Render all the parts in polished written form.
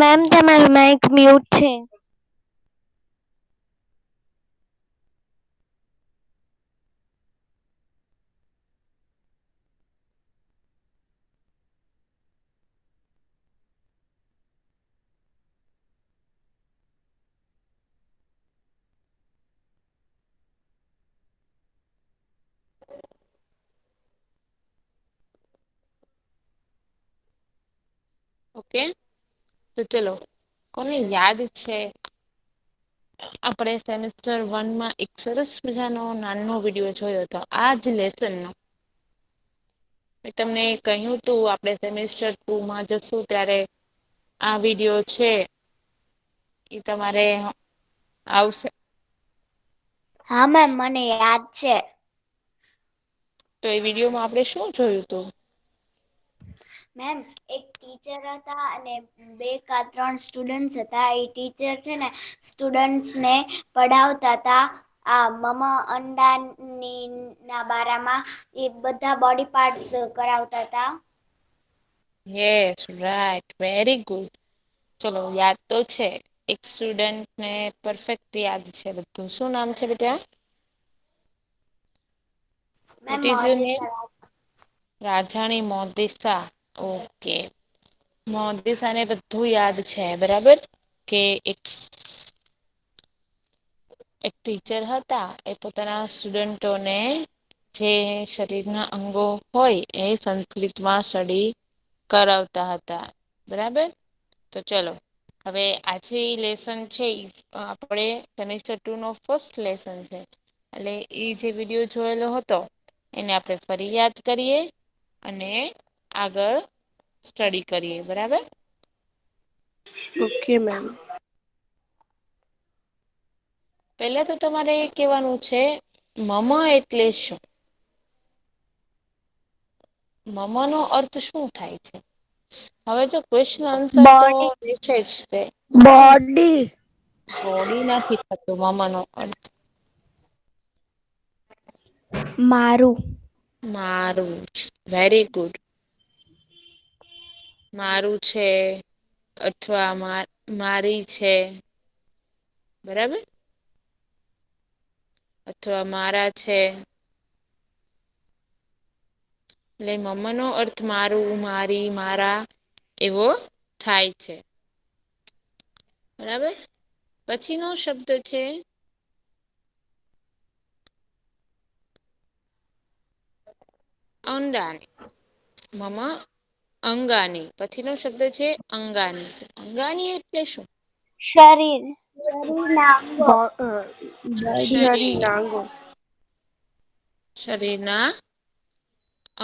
Ma'am તમારું Mike mute છે. Okay, તો ચલો કોને યાદ છે? આપણે સેમેસ્ટર 1માં એક સરસ મજાનો નાનો વિડિયો જોયો હતો. આ જ લેસનનો મેં તમને કહ્યું તું આપણે સેમેસ્ટર 2માં જશું ત્યારે આ વિડિયો છે એ તમારે આવશે. હા મેમ, મને યાદ છે. તો એ વિડીયોમાં આપણે શું જોયું હતું? મેમ, એક ટીચર હતા અને 2 કે 3 સ્ટુડન્ટ્સ હતા. એ ટીચર છે ને સ્ટુડન્ટ્સને પઢાવતા હતા. આ મમ અંડાની ના બારામાં એ બધા બોડી પાર્ટસ કરાવતા હતા. Yes, right, very good. ચલો, યાદ તો છે. એક સ્ટુડન્ટને પરફેક્ટ યાદ છે બધું. શું નામ છે બેટા? Ma'am what is your name? મોડિસા. રાજાણી મોદીસા. ઓકે. મોદીસાને બધું યાદ છે, બરાબર? કે એક ટીચર હતા. એ પોતાના સ્ટુડન્ટોને જે શરીરના અંગો હોય એ સંસ્કૃતમાં સ્ટડી કરાવતા હતા, બરાબર? તો ચલો, હવે આજે લેસન છે આપણે સેમેસ્ટર 2નો ફર્સ્ટ લેસન છે. એટલે એ જે વિડીયો જોયેલો હતો એને આપણે ફરી યાદ કરીએ અને આગળ સ્ટડી કરીએ, બરાબર? Okay ma'am. પહેલા તો તમારે એ કહેવાનું છે મમ એટલે શું? મમનો અર્થ શું થાય છે? હવે જો ક્વેશ્ચન આન્સર તો બોડી છે જ તે. બોડી બોડી નથી થતો મમનો અર્થ. મારું. મારું. Very good. મારું છે અથવા મારી છે, બરાબર? અથવા મારા છે. એટલે મમનો અર્થ મારું, મારી, મારા એવો થાય છે. બરાબર? પછીનો શબ્દ છે અંડાની. મમ અંગાની. પછીનો શબ્દ છે અંગાની. અંગાની એટલે શું? શરીર. શરીરના અંગો. બોડી. શરીર, શરીરના અંગો. શરીરના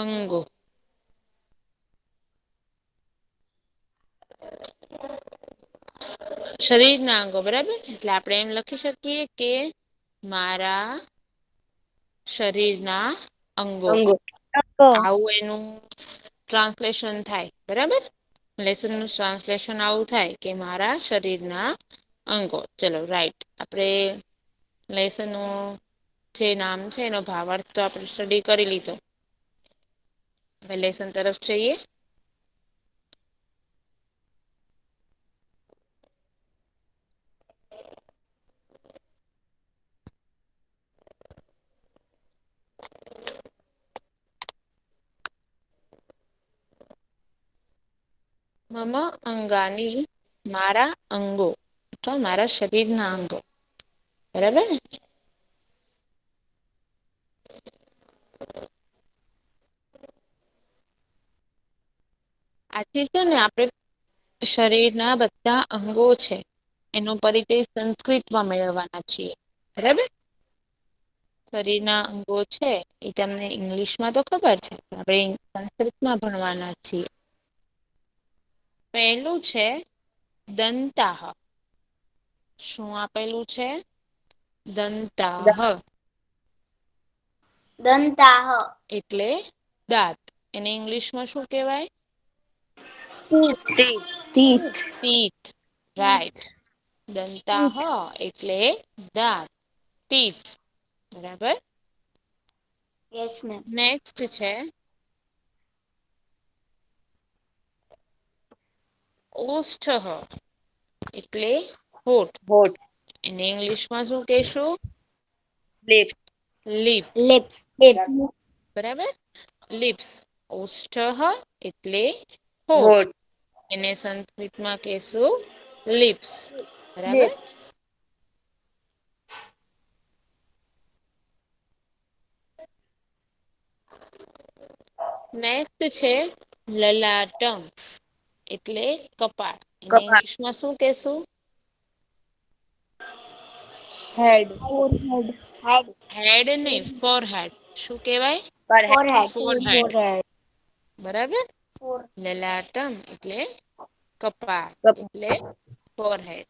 અંગો. શરીરના અંગો, બરાબર? એટલે આપણે એમ લખી શકીએ કે મારા શરીરના અંગો. આવું એનું ટ્રાન્સલેશન થાય, બરાબર? લેસનનું ટ્રાન્સલેશન આવું થાય કે મારા શરીરના અંગો. ચલો, રાઈટ. આપણે લેસનનું જે નામ છે એનો ભાવાર્થ તો આપણે સ્ટડી કરી લીધો. હવે લેસન તરફ જઈએ. મમ અંગાની, મારા અંગો અથવા મારા શરીરના અંગો, બરાબર ને? આથી છે ને આપણે શરીરના બધા અંગો છે એનો પરિચય સંસ્કૃતમાં મેળવવાના છીએ, બરાબર? શરીરના અંગો છે એ તમને ઇંગ્લિશમાં તો ખબર છે, આપણે સંસ્કૃતમાં ભણવાના છીએ. પહેલું છે દંતાહ. શું આપેલું છે? દંતાહ. દંતાહ. એટલે દાંત. એને ઇંગ્લિશમાં શું કહેવાય? ટીથ. Teeth, right. દંતાહ એટલે દાંત, ટીથ, બરાબર? Yes ma'am. નેક્સ્ટ છે ઓષ્ઠ એટલે હોઠ. હોઠ. એને ઇંગ્લિશમાં શું કહેશું? લિપ્સ. લિપ્સ. લિપ્સ. બરાબર, લિપ્સ. ઓષ્ઠ એટલે હોઠ. એને સંસ્કૃતમાં કહેશું લિપ્સ. બરાબર. નેક્સ્ટ છે લલાટમ એટલે કપાળ. એને કપાળ. ઇંગ્લિશમાં શું કહેશું? હેડ. હેડ નહીં, ફોરહેડ. શું કહેવાય? ફોરહેડ. બરાબર. લલાટમ એટલે કપાળ એટલે ફોરહેડ.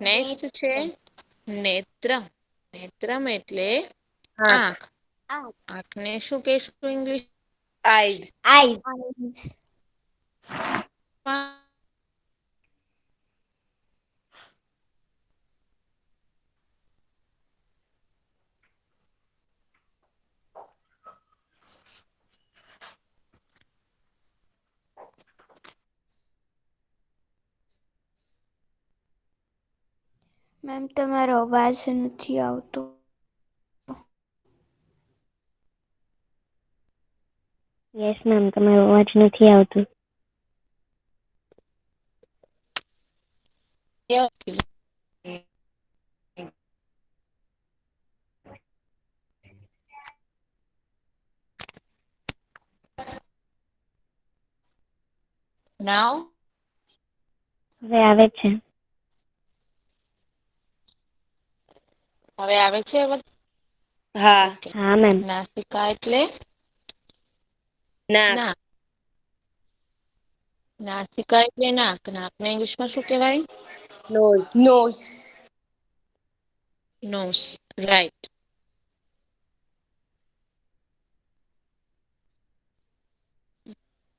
નેક્સ્ટ છે નેત્રમ. નેત્રમ એટલે આંખ. આંખને શું કહેશું ઇંગ્લિશ? આઈઝ. મેમ તમારો અવાજ નથી આવતો. યસ મેમ, તમારો અવાજ નથી આવતો. નાવ હવે આવે છે. હવે આવે છે અવાજ? હા. હા મેમ. નાસિકા એટલે નાક. નાસિકા એટલે નાક. નાકને ઇંગ્લિશમાં શું કહેવાય? નોઝ. નોઝ. રાઈટ.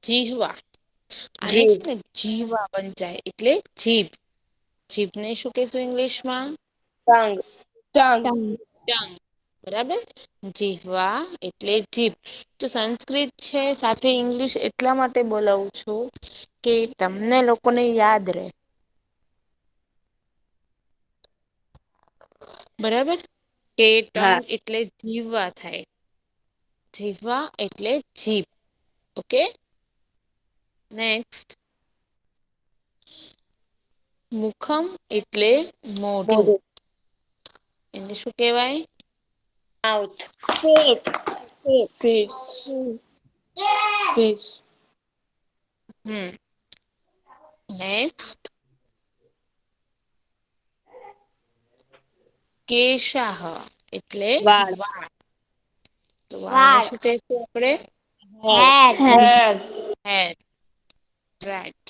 જીહવા. આને છે ને જીહવા વંચાય એટલે જીભ. જીભને શું કહેશું ઇંગ્લિશમાં? ટંગ. બરાબર. જીહવા એટલે જીભ. તો સંસ્કૃત છે સાથે ઇંગ્લિશ એટલા માટે બોલાવું છું કે તમને લોકોને યાદ રહે. બરાબર, કે ટંગ એટલે જીવવા થાય. જીહવા એટલે જીભ. ઓકે. નેક્સ્ટ મુખમ એટલે મોઢું. એને શું કહેવાય? માઉથ. ફેસ. નેક્સ્ટ કેશાહ એટલે વાળ. તો વાળને શું કહીશું આપણે? હેર. હેર. રાઈટ.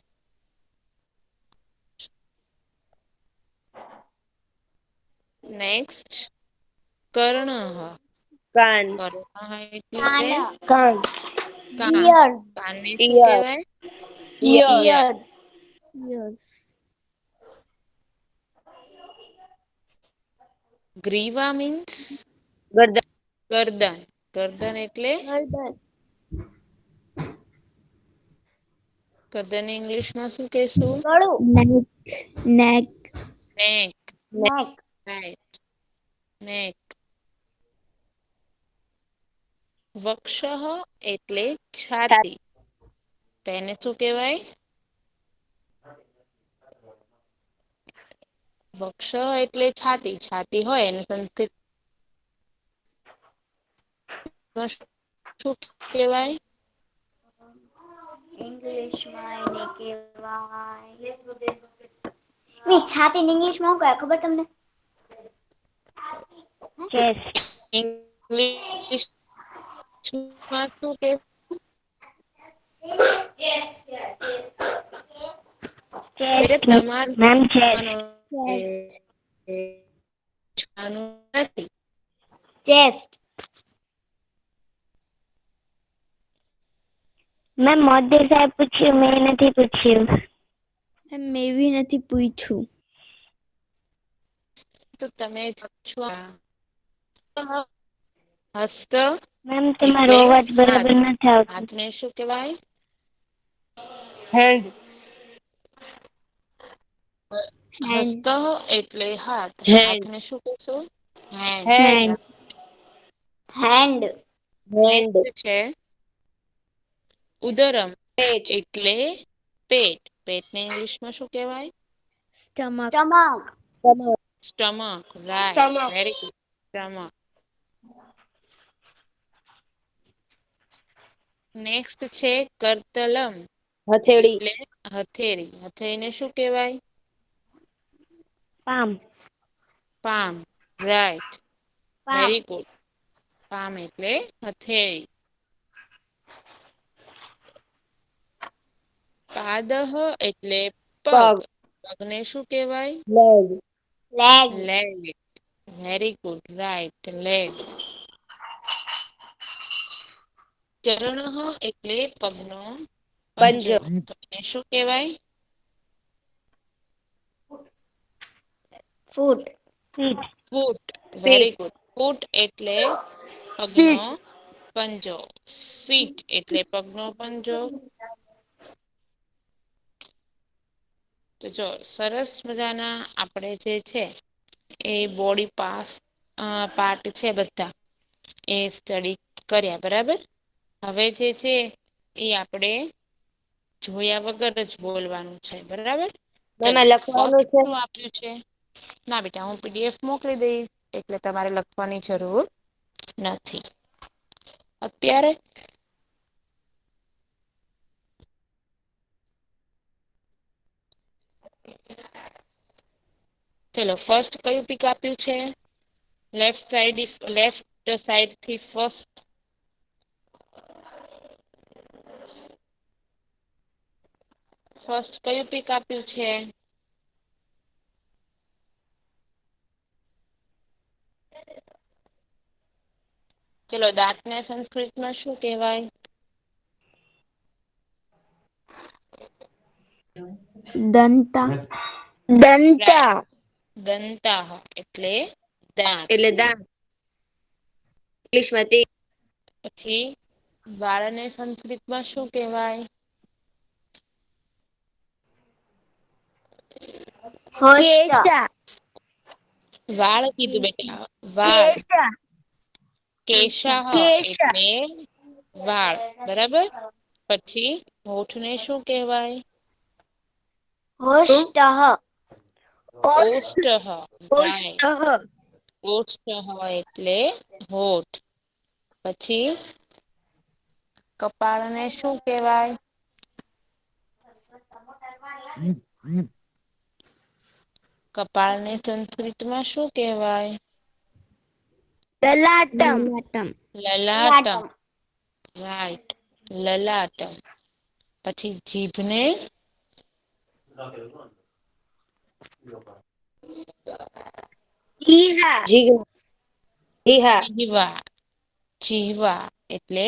નેક્સ્ટ કર્ણહ. કાન. કર્ણહ કાન. એટલે કાન. ઈયર. કાનને શું કહેવાય? ઈયર. ઈયર્સ. ગ્રીવા મીન્સ ગરદન. ગરદન. ગરદન એટલે ગરદનને ઇંગ્લિશમાં શું કહેશું? ગળું. નેક. નેક. નેક. રાઈટ. નેક. વક્ષઃ એટલે છાતી. તો એને શું કહેવાય? વક્ષ એટલે છાતી. છાતી હોય એને સંસ્કૃત શું કહેવાય? ઇંગ્લિશમાં એને કહેવાય. ની છાતીને ઇંગ્લિશમાં શું કહેવાય ખબર તમને? ચેસ્ટ. ઇંગ્લિશમાં શું કે? ચેસ્ટ તમારે મેમ, ચેસ્ટ. નથી. ચેસ્ટ. મેમ મોદી સાહેબ પૂછ્યું, મેં નથી પૂછ્યું. મેં બી નથી પૂછ્યું. તો તમે છો હસ્ત મેમ તમારો એટલે અવાજ બરાબર હાથ. નથી આવતો. હાથને શું કહેવાય? હેન્ડ. હેન્ડ. હસ્ત એટલે હાથ. હેન્ડ. હાથને શું કહેશું? Hand. Hand. Hand. Hand. Hand. Next છે ઉદરમ પેટ. એટલે પેટ. પેટને ઇંગ્લિશમાં શું કહેવાય? Stomach. Stomach. Stomach. Stomach. Right. Stomach. Very good. Stomach. Next છે કરતલમ હથેળી. એટલે હથેળી. હથેળીને શું કહેવાય? Palm. Palm. Right. Palm. Very good. Palm એટલે હથેળી. પાદહ એટલે પગ. પગ. પગને શું કહેવાય? Leg. Leg. Leg. Very good. Right. Leg. ચરણઃ એટલે પગનો પંજો. પંજો. એને શું કહેવાય? Foot. Feet. Foot. Feet. Very good. Foot એટલે પગનો ફીટ. પંજો. ફીટ એટલે પગનો પંજો. તો જો સરસ મજાના આપણે જે છે એ બોડી પાર્ટ છે બધા એ સ્ટડી કર્યા. બરાબર. હવે જે છે એ આપણે જોયા વગર જ બોલવાનું છે. બરાબર. ચલો એમાં લખવાનું ફર્સ્ટ છે. શું આપ્યું છે? ના બેટા, હું PDF મોકલી દઈશ એટલે તમારે લખવાની જરૂર નથી. અત્યારે ચલો ફર્સ્ટ કયું પીક આપ્યું છે? લેફ્ટ સાઈડ થી ફર્સ્ટ કયું પીક આપ્યું છે? ચલો દાંતને સંસ્કૃતમાં શું કહેવાય? દંતા. દંતા. દંતાહ એટલે દાંત. એટલે દાંત. ઇંગ્લિશમાં teeth. પછી વાળને સંસ્કૃતમાં શું કહેવાય? હોષ્ટ. વાળ કીધું કેશ. બેટા. વાળ. કેશઃ એટલે વાળ. બરાબર. પછી હોઠને શું કહેવાય? હોષ્ટ. ઓષ્ટઃ. રાઈટ. ઓષ્ટઃ એટલે હોઠ. પછી કપાળને શું કહેવાય? કપાળને સંસ્કૃતમાં શું કહેવાય? લલાટમ. લલાટમ. લલાટમ. રાઈટ. લલાટમ. પછી જીભને જીહા. જીહા. જીહવા. જીહવા એટલે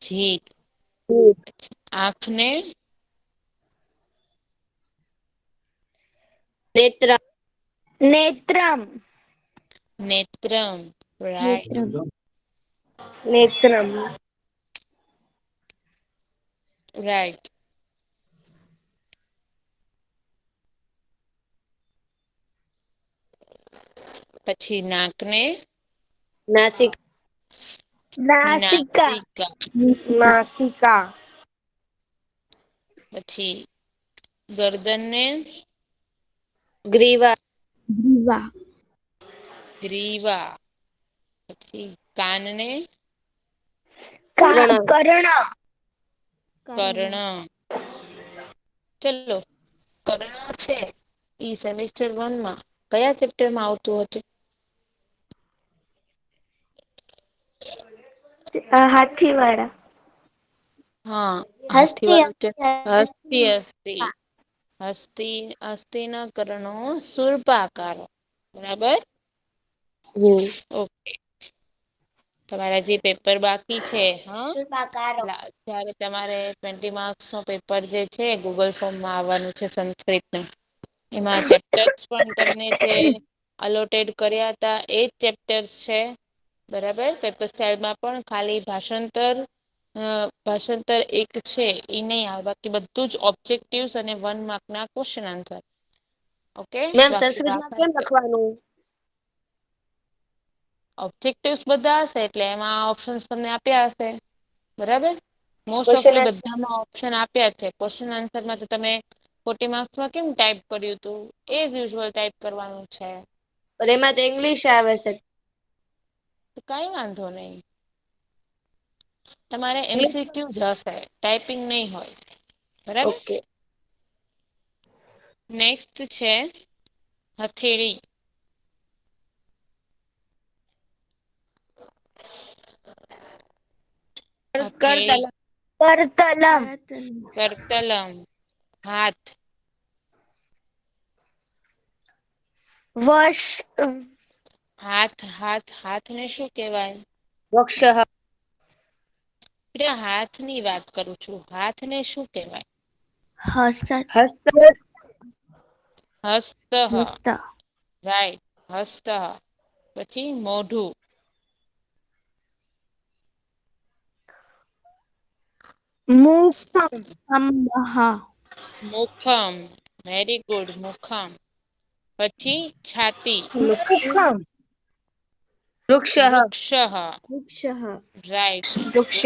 જીભ. આંખને નેત્ર. નેત્રમ. નેત્રમ. રાઈટ. નેત્રમ. નેત્રમ. રાઈટ. પછી નાકને નાસિક. નાસિકા. નાસિકા. પછી ગરદનને ગ્રીવા. ગ્રીવા. ગ્રીવા. પછી કાનને કર્ણ. કર્ણ. કર્ણ. ચલો કર્ણ છે ઈ સેમિસ્ટર 1 માં કયા ચેપ્ટરમાં આવતું હતું? હાથીવાળા. હા, હસ્તી. હાથીવાળું છે. હસ્તી ન કર્ણો શૂર્પાકાર. બરાબર. ઓકે. તમારા જે પેપર બાકી છે શુલ્પાકારો. ત્યારે તમારે 20 માર્ક્સ નો પેપર જે છે ગૂગલ ફોર્મમાં આવવાનું છે સંસ્કૃતનું. એમાં ચેપ્ટર્સ પણ તમને જે અલોટેડ કર્યા હતા એ જ ચેપ્ટર્સ છે. બરાબર. પેપર સ્ટાઇલમાં પણ ખાલી ભાષાંતર એક છે એ નહીં આવે, બાકી બધું જ ઓબ્જેક્ટિવ્સ અને 1 માર્કના ક્વેશ્ચન આન્સર. ઓકે, મેમ બાકી સંસ્કૃતમાં કેમ લખવાનું? ઓબ્જેક્ટિવ્સ બધા હશે એટલે એમાં ઓપ્શન્સ તમને આપ્યા હશે. બરાબર. મોસ્ટ ક્વેશ્ચન ઓફલી બધામાં ઓપ્શન આપ્યા છે. ક્વેશ્ચન આન્સરમાં તો તમે 40 માર્ક્સમાં કેમ ટાઈપ કર્યું હતું એ જ યુઝ્યુઅલ ટાઈપ કરવાનું છે. એમાં તો ઇંગ્લિશ આવે છે. તો કઈ વાંધો નહીં, તમારે ઇંગ્લિશ MCQ જ હશે, ટાઈપિંગ નહીં હોય. બરાબર. ઓકે. નેક્સ્ટ છે હથેળી. હથેળી, કરતલમ. કરતલમ, હાથ. વશ હાથને શું કહેવાય? વક્ષ. બેટા હાથની વાત કરું છું. હાથને શું કહેવાય? હસ્ત. હસ્ત. રાઈટ, હસ્ત. પછી મોઢું. મુખમ. વેરી ગુડ, મુખમ. પછી છાતી. વૃક્ષ. રાઈટ, વૃક્ષ.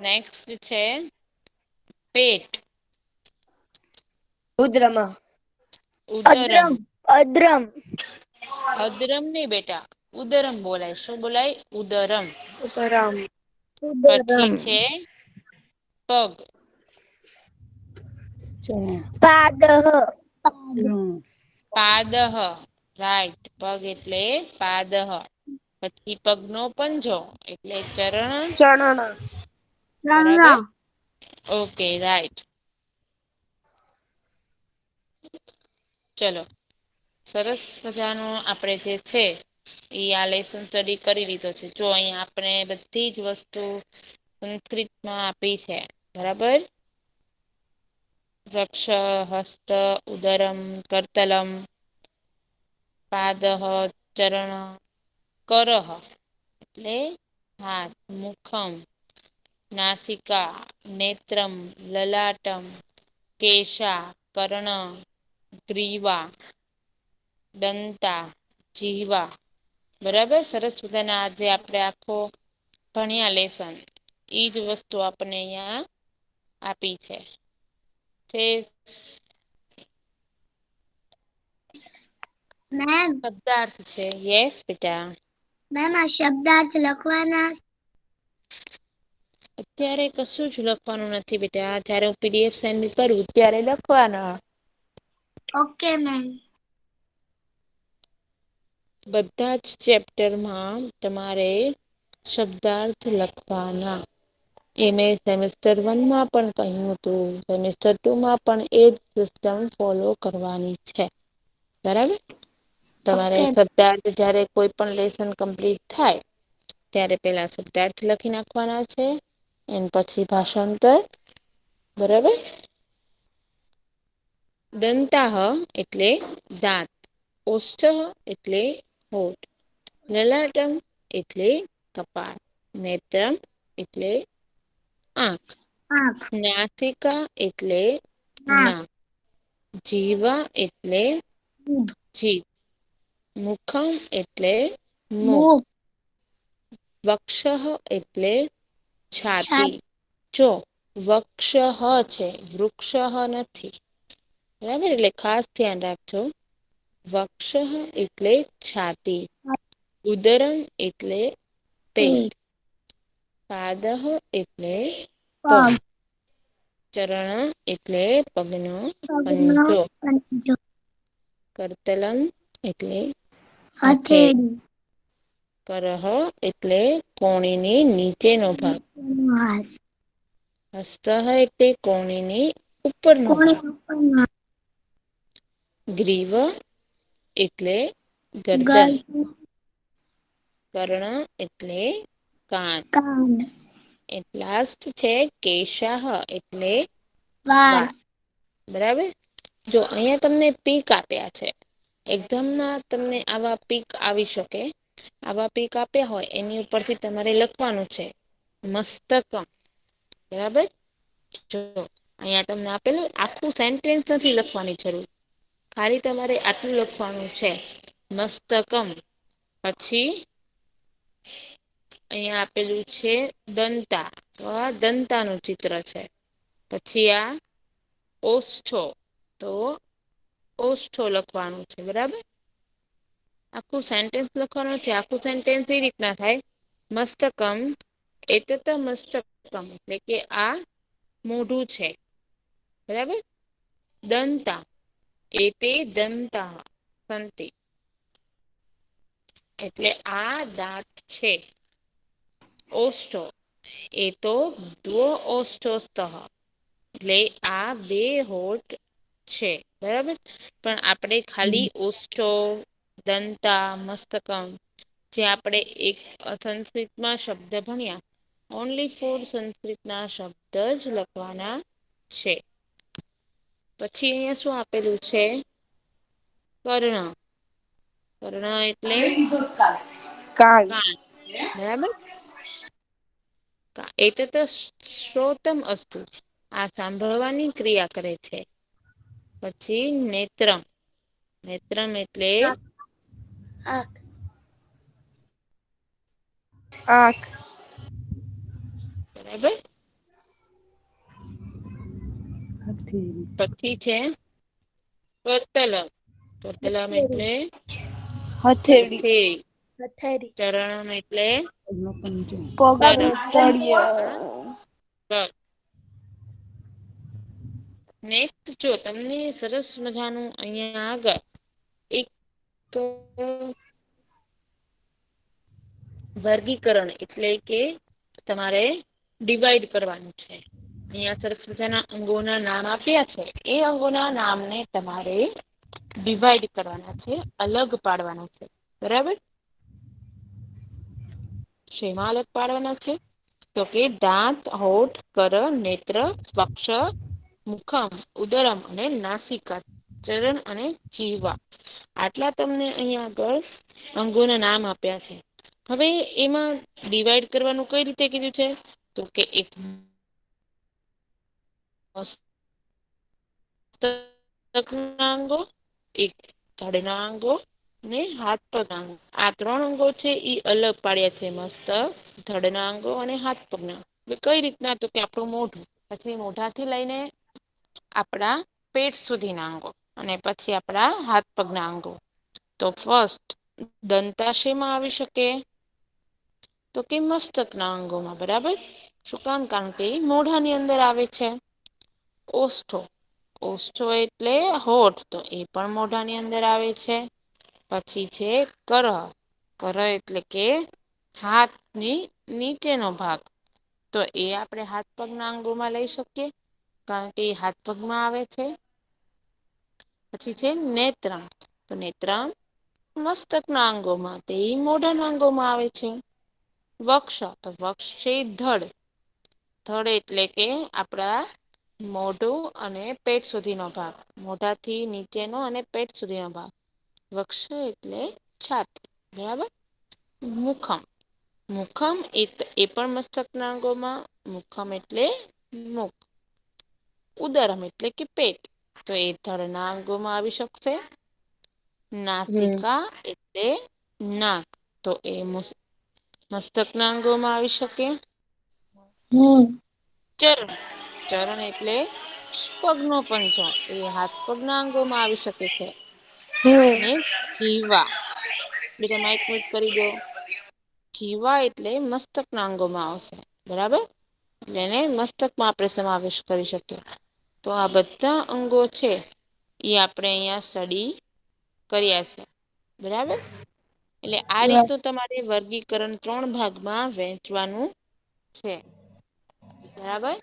નેક્સ્ટ છે પેટ. ઉદ્રમાં. ઉદરમ. અદ્રમ. અદરમ નહીં બેટા, ઉદરમ બોલાય. શું બોલાય? ઉદરમ. ઉદરમ. પછી છે પગ. પાદહ. પાદહ. રાઈટ, પગ એટલે પાદહ. પછી પગનો પંજો એટલે ચરણ. બરાબર. Okay, right. ચલો, સરસ મજાનો આપણે જે છે એ આ લેસન સ્ટડી કરી લીધો છે. જો અહીંયા આપણે બધી જ વસ્તુ સંસ્કૃતમાં આપી છે. બરાબર. વૃક્ષ, હસ્ત, ઉદરમ, કરતલમ, પાદહ, ચરણ, કરહ એટલે હાથ, મુખમ, નાસિકા, નેત્રમ, લલાટમ, કેશા, કર્ણ, ગ્રીવા, દંતા, જીહવા. બરાબર. સરસ મજાના આજે આપણે આખો ભણ્યા લેસન. એજ વસ્તુ આપણને અહીંયા આપી છે. મેમ, શબ્દાર્થ છે. યસ બેટા. મેમ આ શબ્દાર્થ લખવાના? અત્યારે કશું જ લખવાનું નથી બેટા. જ્યારે હું PDF સેન્ડ કરું ત્યારે લખવાના. Okay ma'am. બધા જ ચેપ્ટરમાં તમારે શબ્દાર્થ લખવાના. એ મેં સેમેસ્ટર 1માં પણ કહ્યું હતું. સેમેસ્ટર 2માં પણ એ જ સિસ્ટમ ફોલો કરવાની છે. બરાબર. તમારે ઓકે શબ્દાર્થ જ્યારે કોઈ પણ લેસન કમ્પ્લીટ થાય ત્યારે પેલા શબ્દાર્થ લખી નાખવાના છે. એન પછી ભાષાંતર. બરાબર. દંતાહ એટલે દાંત. ઓષ્ઠ એટલે હોઠ. લલાટમ એટલે કપાળ. નેત્રમ એટલે આંખ. આંખ. નાસિકા એટલે નાક. જીહવા એટલે જીભ. મુખમ એટલે મુખ. વક્ષ એટલે છાતી. જો વક્ષ છે, વૃક્ષ નથી. બરાબર. એટલે ખાસ ધ્યાન રાખજો. વક્ષ એટલે છાતી. ઉદરમ એટલે પેટ. પાદહ એટલે પગ. ચરણ એટલે પગનો પંજો. કરતલમ એટલે હથેળી. કરહ એટલે કોણીની નીચેનો ભાગ. હસ્તઃ એટલે કોણીની ઉપરનો ભાગ. ગ્રીવ એટલે ગરદન. કર્ણ એટલે કાન. લાસ્ટ છે કેશાહ એટલે વાળ. બરાબર. જો અહીંયા તમને પીક આપ્યા છે. એક્ઝામમાં તમને આવા પીક આવી શકે. આવા પીક આપ્યા હોય એની ઉપરથી તમારે લખવાનું છે મસ્તકમ. બરાબર. જો અહીંયા તમને આપેલું આખું સેન્ટેન્સ નથી લખવાની જરૂર. ખાલી તમારે આટલું લખવાનું છે મસ્તકમ. પછી અહીંયા આપેલું છે દંતા. તો આ દંતાનું ચિત્ર છે. પછી આ ઓષ્ઠો. તો ઓષ્ઠો લખવાનું છે. બરાબર. આખું સેન્ટેન્સ લખવાનું છે. આખું સેન્ટેન્સ એ રીતના થાય મસ્તકમ એતત મસ્તકમ એટલે કે આ મોઢું છે. બરાબર. દંતા એતે દંતા સંતિ એટલે આ દાંત છે. ઓષ્ઠો એ તો દ્વો ઓષ્ઠોસ્તઃ એટલે આ બે હોઠ છે. બરાબર. પણ આપણે ખાલી ઓષ્ઠો દંતા મસ્તકમ જે આપણે એક સંસ્કૃતમાં શબ્દ ભણ્યા ઓનલી ફોર સંસ્કૃતના શબ્દ જ લખવાના છે. પછી અહિયાં શું આપેલું છે કર્ણ. કર્ણ એટલે કાન. બરાબર. એતત શ્રોતમ અસ્તુ આ સાંભળવાની ક્રિયા કરે છે. પછી નેત્રમ. નેત્રમ એટલે આંખ. આંખ. બરાબર. પછી છે કરતલમ. કરતલમ એટલે હથેળી. હથેળી. ચરણમ એટલે પગ. તરફ. તળિયે. પગ. નેક્સ્ટ જો તમને સરસ મજાનું અહીંયા આગળ એક વર્ગીકરણ એટલે કે તમારે ડિવાઈડ કરવાનું છે. અહીંયા સરસ મજાના અંગોના નામ આપ્યા છે. એ અંગોના નામને તમારે ડિવાઈડ કરવાના છે. અલગ પાડવાના છે. બરાબર. શેમાં અલગ પાડવાના છે તો કે દાંત હોઠ કર નેત્ર સ્વક્ષ મુખમ ઉદરમ અને નાસિકા ચરણ અને જીવા. આટલા તમને અહીંયા આગળ અંગોના નામ આપ્યા છે. હવે એમાં ડિવાઈડ કરવાનું કઈ રીતે કીધું છે તો કે એક અંગો એક ધડના અંગો ને હાથ પગના અંગો. આ 3 અંગો છે એ અલગ પાડ્યા છે. મસ્તક ધડના અંગો અને હાથ પગના. કઈ રીતના તો કે આપણું મોઢું પછી મોઢાથી લઈને આપણા પેટ સુધીના અંગો અને પછી આપણા હાથ પગના અંગો. તો ફર્સ્ટ દંતાશયમાં આવી શકે તો કે મસ્તકના અંગોમાં. બરાબર. શું કામ? કારણ કે મોઢાની અંદર આવે છે. ઓષ્ઠો. ઓષ્ઠો એટલે હોઠ તો એ પણ મોઢાની અંદર આવે છે. પછી છે કરહ. કરહ એટલે કે હાથની નીચેનો ભાગ. તો એ આપણે હાથ પગના અંગોમાં લઈ શકીએ કારણ કે એ હાથ પગમાં આવે છે. પછી છે નેત્રમ. તો નેત્રમ મસ્તકના અંગોમાં તે મોઢાના અંગોમાં આવે છે. વક્ષ. તો વક્ષ છે ધડ. ધડ એટલે કે આપણા મોઢું અને પેટ સુધીનો ભાગ. મોઢાથી નીચેનો અને પેટ સુધીનો ભાગ. વક્ષ એટલે છાતી. બરાબર. મુખમ. મુખમ એ પણ મસ્તકના અંગોમાં. મુખમ એટલે મુખ. ઉદરમ એટલે કે પેટ. તો એ ધડના અંગોમાં આવી શકશે. નાસિકા એટલે નાક. તો એ મસ્તકના અંગોમાં આવી શકે. ચરણ. ચરણ એટલે પગનો પંજો. એ હાથ પગના અંગોમાં આવી શકે છે. ને જીવા. બેટા માઈક મ્યુટ કરી દો. જીવા એટલે મસ્તકના અંગોમાં આવશે. બરાબર. એટલે એને મસ્તકમાં આપણે સમાવેશ કરી શકીએ. તો આ બધા અંગો છે એ આપણે અહીંયા સ્ટડી કર્યા છે. બરાબર. એટલે આ રીતનું તમારે વર્ગીકરણ 3 ભાગમાં વહેંચવાનું છે. બરાબર.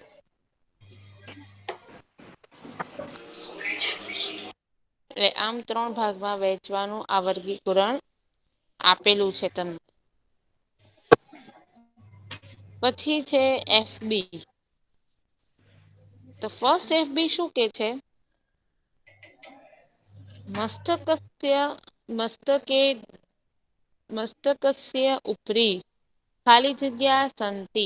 એટલે આમ 3 ભાગમાં વહેંચવાનું આ વર્ગીકરણ આપેલું છે તમને. પછી છે FB. તો ફર્સ્ટ FB શું કે છે મસ્તકસ્ય મસ્તકે મસ્તકસ્ય ઉપરી ખાલી જગ્યા સંતિ.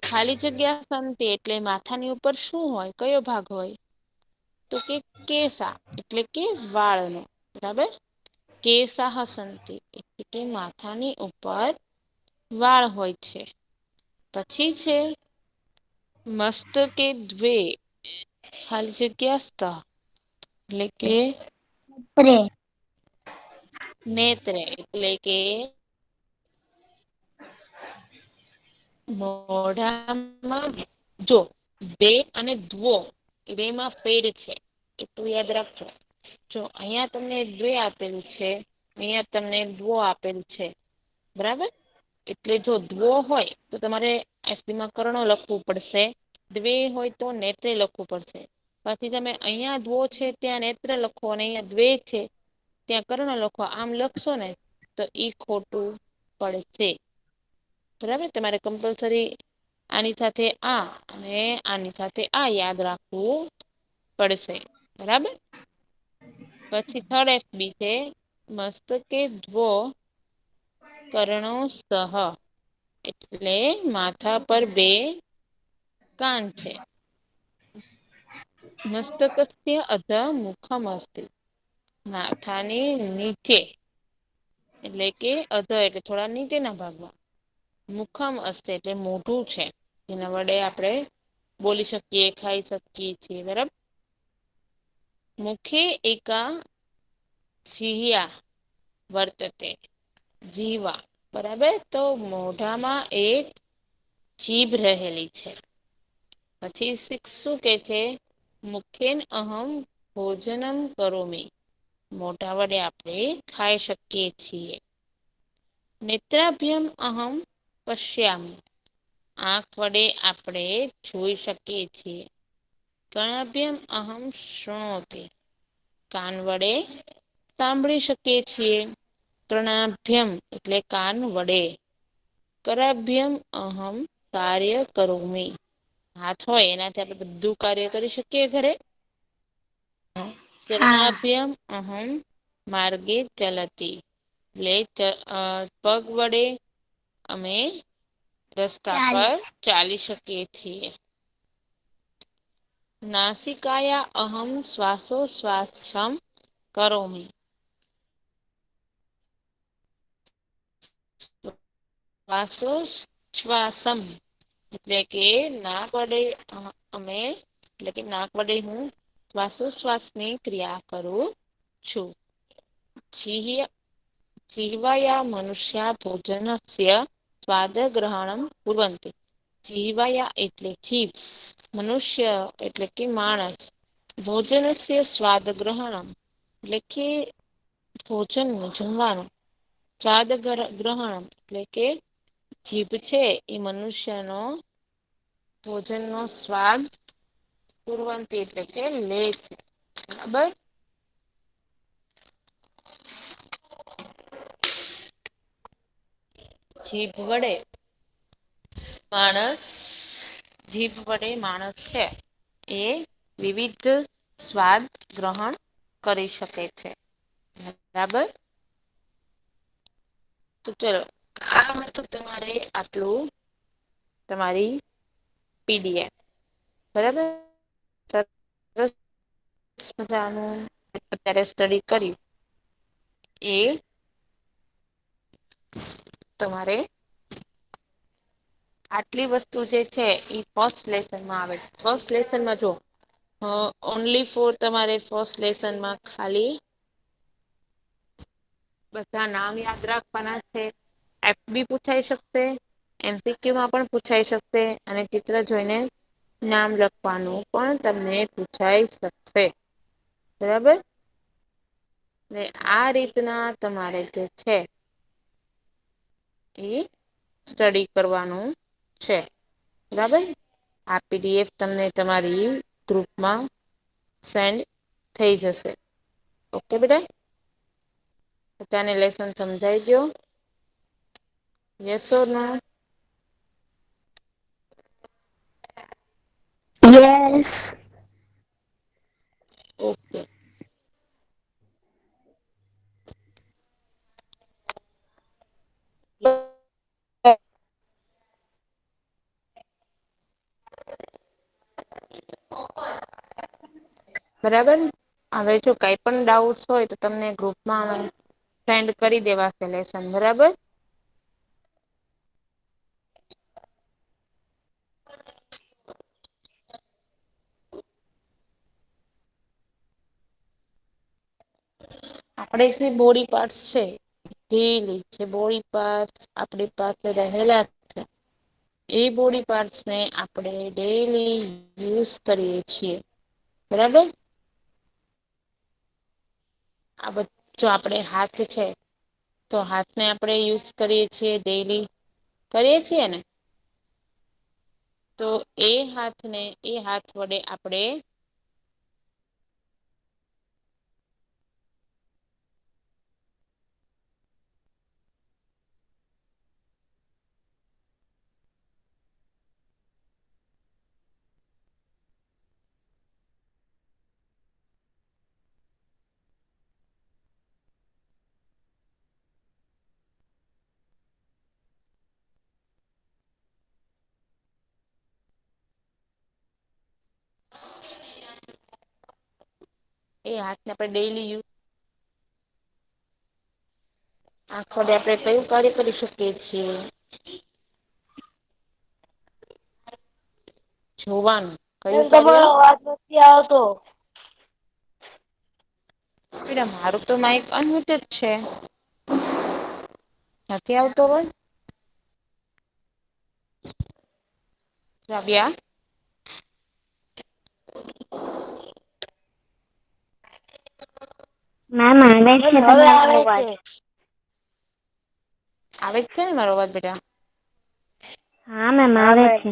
ખાલી જગ્યા સંતિ એટલે માથાની ઉપર શું હોય, કયો ભાગ હોય? તો કે કેસા એટલે કે વાળનો. બરાબર, કેસાહ સંતિ એટલે કે માથાની ઉપર વાળ હોય છે. પછી છે મસ્તકે દ્વે ખાલી જગ્યા સ્તઃ એટલે કે નેત્રે એટલે કે મોઢામાં. જો દે અને ધ્વો બેમાં ફેર છે, એટલું યાદ રાખજો. જો અહિયાં તમને દ્વે આપેલું છે, અહિયાં તમને ધ્વો આપેલું છે. બરાબર, એટલે જો ધ્વો હોય તો તમારે માં કર્ણ લખવું પડશે. દ્વે હોય તો નેત્રે લખવું પડશે. પછી તમે અહિયાં ધ્વો છે ત્યાં નેત્ર લખો અને અહિયાં દ્વે છે ત્યાં કર્ણ લખો. આમ લખશો ને તો ઈ ખોટું પડશે. બરાબર, તમારે કમ્પલસરી આની સાથે આ અને આની સાથે આ યાદ રાખવું પડશે. બરાબર, પછી થર્ડ FB છે મસ્તકે ધ્વો કર્ણો સહ એટલે માથા પર બે કાન છે. મસ્તકસ્ય અધઃ મુખમ અસ્તિ માથાની નીચે એટલે કે અધર એટલે થોડા નીચેના ભાગમાં મુખમ અસ્તે એટલે મોઢું છે, જેના વડે આપણે બોલી શકીએ, ખાઈ શકીએ છીએ. બરાબર, મુખે એકા જીહ્યા વર્તતે જીવા. બરાબર, તો મોઢામાં એક જીભ રહેલી છે. પછી શું કે છે? મુખેન અહમ ભોજનમ કરોમિ મોઢા વડે આપણે ખાઈ શકીએ છીએ. નેત્રાભ્યામ અહમ પશ્યામિ આંખ વડે આપણે જોઈ શકીએ છીએ. કર્ણાભ્યામ અહમ શૃણોતિ કાન વડે સાંભળી શકીએ છીએ. કર્ણાભ્યમ એટલે કાન વડે. કરાભ્યમ અહમ કાર્ય કરોમિ હાથ હોય એનાથી આપણે બધું કાર્ય કરી શકીએ ઘરે. હા ચરણાભ્યામ અહમ માર્ગે ચલતી એટલે પગ વડે અમે રસ્તા ચાલ પર ચાલી શકીએ છીએ. નાસિકાયા અહમ શ્વાસોશ્વાસમ કરોમિ શ્વાસોચ્છ્વાસમ એટલે કે નાક વડે અમે એટલે કે નાક વડે હું શ્વાસોશ્વાસની ક્રિયા કરું છું. જીહ્વાયા મનુષ્યા ભોજનસ્ય સ્વાદ ગ્રહણમ કુર્વન્તિ જીહ્વાયા એટલે જીભ, મનુષ્ય એટલે કે માણસ, ભોજનસ્ય સ્વાદ ગ્રહણમ એટલે કે ભોજનનું જમવાનું, સ્વાદ ગ્રહણમ એટલે કે જીભ છે એ મનુષ્યનો ભોજનનો સ્વાદ કુર્વંતી એટલે કે લે છે. બરાબર, જીભ વડે માણસ છે એ વિવિધ સ્વાદ ગ્રહણ કરી શકે છે. બરાબર, તો ચલો આ હતું તમારે આટલું તમારી PDF. બરાબર, મજાનું અત્યારે સ્ટડી કર્યું એ તમારે આટલી વસ્તુ જે છે એ ફર્સ્ટ લેસનમાં આવે છે. ફર્સ્ટ લેસનમાં જો ઓનલી ફોર તમારે ફર્સ્ટ લેસનમાં ખાલી બધા નામ યાદ રાખવાના છે. FB પૂછાઈ શકશે, MCQમાં પણ પૂછાઈ શકશે અને ચિત્ર જોઈને નામ લખવાનું પણ તમને પૂછાઈ શકશે. બરાબર, ને આ રીતના તમારે જે છે એ સ્ટડી કરવાનું છે. બરાબર, આ PDF તમને તમારી ગ્રુપમાં સેન્ડ થઈ જશે. ઓકે બેટા, બધાને લેસન સમજાઈ ગયો? Yes or no? Yes. Okay. બરાબર. હવે જો કઈ પણ ડાઉટ્સ હોય તો તમને ગ્રુપમાં સેન્ડ કરી દેવાશે લેસન. બરાબર. આપણે જે બોડી પાર્ટસ છે ડેલી જે બોડી પાર્ટસ આપણી પાસે રહેલા છે એ બોડી પાર્ટસ ને આપણે ડેલી યુઝ કરીએ છીએ. બરાબર. આ બધું આપણે હાથ છે તો હાથને આપણે યુઝ કરીએ છીએ ડેલી. કરીએ છીએ ને? તો એ હાથ વડે આપણે એ હાથને આપણે ડેલી યુઝ આંખ વડે આપણે કયું કાર્ય કરી શકીએ છીએ? જોવાનું. કયું કાર્ય? તમારો અવાજ નથી આવતો. બેટા મારું તો માઇક અનમ્યુટ જ છે. નથી આવતો અવાજ? રાબિયા. મેમ આવે છે તમારો અવાજ. આવે જ છે ને મારો અવાજ બેટા? હા મેમ આવે છે.